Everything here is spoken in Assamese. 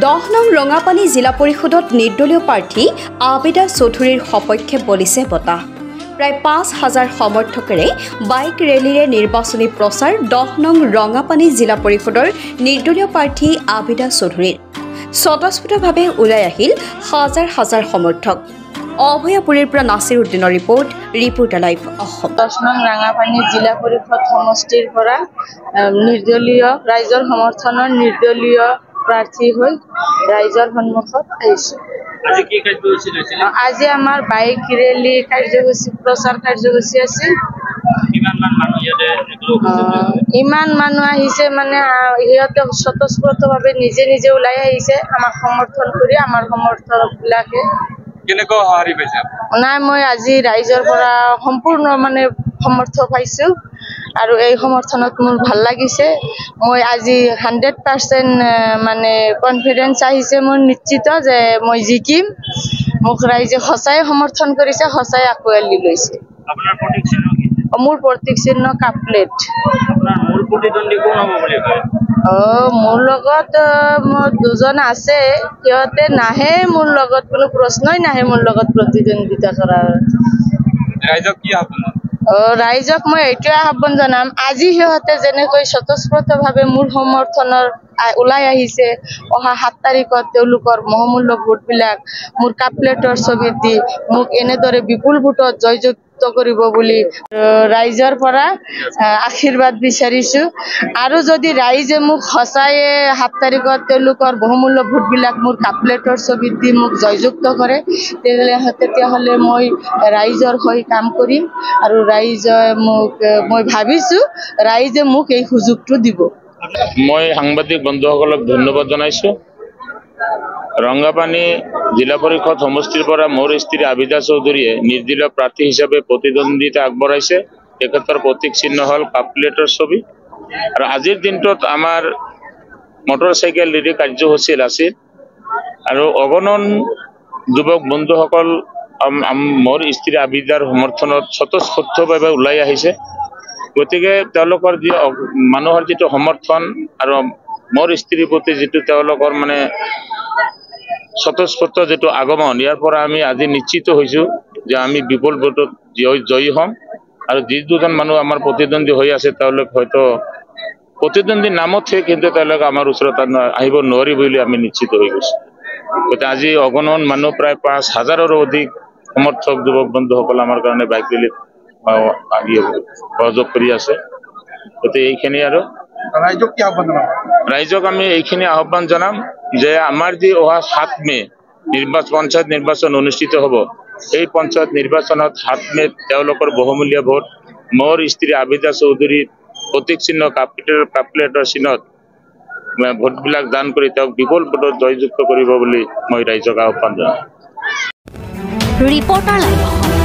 10 নং ৰঙাপানী জিলা পৰিষদত নিৰ্দলীয় প্ৰাৰ্থী আবিদা চৌধুৰীৰ সপক্ষে বলিছে বঁটা। প্ৰায় 5,000 সমৰ্থকেৰে বাইক ৰেলীৰে নিৰ্বাচনী প্ৰচাৰ 10 নং ৰঙাপানী জিলা পৰিষদৰ নিৰ্দলীয় প্ৰাৰ্থী আবিদা চৌধুৰীৰ। স্বতঃস্ফূৰ্তভাৱে ওলাই আহিল হাজাৰ হাজাৰ সমৰ্থক। অভয়াপুৰীৰ পৰা নাছিৰ উদ্দিনৰ ৰিপৰ্টাৰ লাইভ অসম। 10 নং ৰঙাপানী জিলা পৰিষদ সমষ্টিৰ পৰা নিৰ্দলীয় ৰাইজৰ সমৰ্থনৰ নিৰ্দলীয় প্ৰাৰ্থী হৈ ৰাইজৰ সন্মুখত আহিছে। আজি আমাৰ বাইক ৰেলী কাৰ্যসূচী প্ৰচাৰ কাৰ্যসূচী আছিল। ইমান মানুহ আহিছে মানে সিহঁতে স্বতঃস্ফূৰ্তভাৱে নিজে নিজে ওলাই আহিছে আমাক সমৰ্থন কৰি। আমাৰ সমৰ্থকবিলাকে নাই, মই আজি ৰাইজৰ পৰা সম্পূৰ্ণ মানে সমৰ্থন পাইছো আৰু এই সমৰ্থনত মোৰ ভাল লাগিছে। মই আজি 100% মানে কনফিডেন্স আহিছে, মোৰ নিশ্চিত যে মই জিকিম। মোক ৰাইজে সঁচাই সমৰ্থন কৰিছে, সঁচাই আঁকোৱালি লৈছে। মোৰ প্ৰতীক চিহ্ন কাপলেট। মোৰ লগত মোৰ দুজন আছে, সিহঁতে নাহে মোৰ লগত, কোনো প্ৰশ্নই নাহে মোৰ লগত প্ৰতিদ্বন্দ্বিতা কৰাৰ। ৰাইজক মই এইটোৱে আহ্বান জনাম, আজি সিহঁতে যেনেকৈ স্বতঃস্ফূৰ্তভাৱে মোৰ সমৰ্থনৰ ওলাই আহিছে, অহা 7 তাৰিখত তেওঁলোকৰ মহামূল্য ভোটবিলাক মোৰ কাপলেটৰ ছবিত দি মোক এনেদৰে বিপুল ভোটত জয়যুক্ত কৰিব বুলি ৰাইজৰ পৰা আশীৰ্বাদ বিচাৰিছো। আৰু যদি ৰাইজে মোক সঁচাই 7 তাৰিখত তেওঁলোকৰ বহুমূল্য ভোটবিলাক মোৰ কাপলেটৰ ছবিত দি মোক জয়যুক্ত কৰে, তেতিয়াহ'লে মই ৰাইজৰ হৈ কাম কৰিম আৰু ৰাইজে মই ভাবিছো ৰাইজে মোক এই সুযোগটো দিব। মই সাংবাদিক বন্ধুসকলক ধন্যবাদ জনাইছো। ৰংগাপানী জিলা পৰিষদ সমষ্টিৰ পৰা মোৰ স্ত্ৰী আবিদা চৌধুৰীয়ে নিৰ্দলীয় প্ৰাৰ্থী হিচাপে প্ৰতিদ্বন্দ্বিতা আগবঢ়াইছে। তেখেতৰ প্ৰতীক চিহ্ন হ'ল কাপলেটৰ ছবি। আৰু আজিৰ দিনটোত আমাৰ মটৰচাইকেল ৰেলী কাৰ্যসূচী আছিল আৰু অগণন যুৱক বন্ধুসকল মোৰ স্ত্ৰী আবিদাৰ সমৰ্থনত স্বতঃস্ফূৰ্তভাৱে ওলাই আহিছে। গতিকে তেওঁলোকৰ যি মানুহৰ যিটো সমৰ্থন আৰু মোৰ স্ত্ৰীৰ প্ৰতি যিটো তেওঁলোকৰ মানে স্বতঃস্ফূৰ্ত যিটো আগমন, ইয়াৰ পৰা আমি আজি নিশ্চিত হৈছোঁ যে আমি বিপুল ভোটত জয়ী হ'ম। আৰু যি দুজন মানুহ আমাৰ প্ৰতিদ্বন্দ্বী হৈ আছে তেওঁলোক হয়তো প্ৰতিদ্বন্দ্বীৰ নামতহে, কিন্তু তেওঁলোক আমাৰ ওচৰত আহিব নোৱাৰিব বুলি আমি নিশ্চিত হৈ গৈছোঁ। গতিকে আজি অগণন মানুহ, প্ৰায় 5,000ৰো অধিক সমৰ্থক যুৱক বন্ধুসকল আমাৰ কাৰণে বাইক ৰেলীত সহযোগ কৰি আছে। গতিকে এইখিনি আৰু ৰাইজক আমি এইখিনি আহ্বান জনাম যে আমাৰ যি অহা 7 মে পঞ্চায়ত নিৰ্বাচন অনুষ্ঠিত হ'ব, এই পঞ্চায়ত নিৰ্বাচনত 7 মেত তেওঁলোকৰ বহুমূলীয়া ভোট মোৰ স্ত্ৰী আবিদা চৌধুৰীৰ প্ৰতীক চিহ্ন কাপলেটৰ চিহ্নত ভোটবিলাক দান কৰি তেওঁক বিপুল ভোটত জয়যুক্ত কৰিব বুলি মই ৰাইজক আহ্বান জনাম। Reporter live.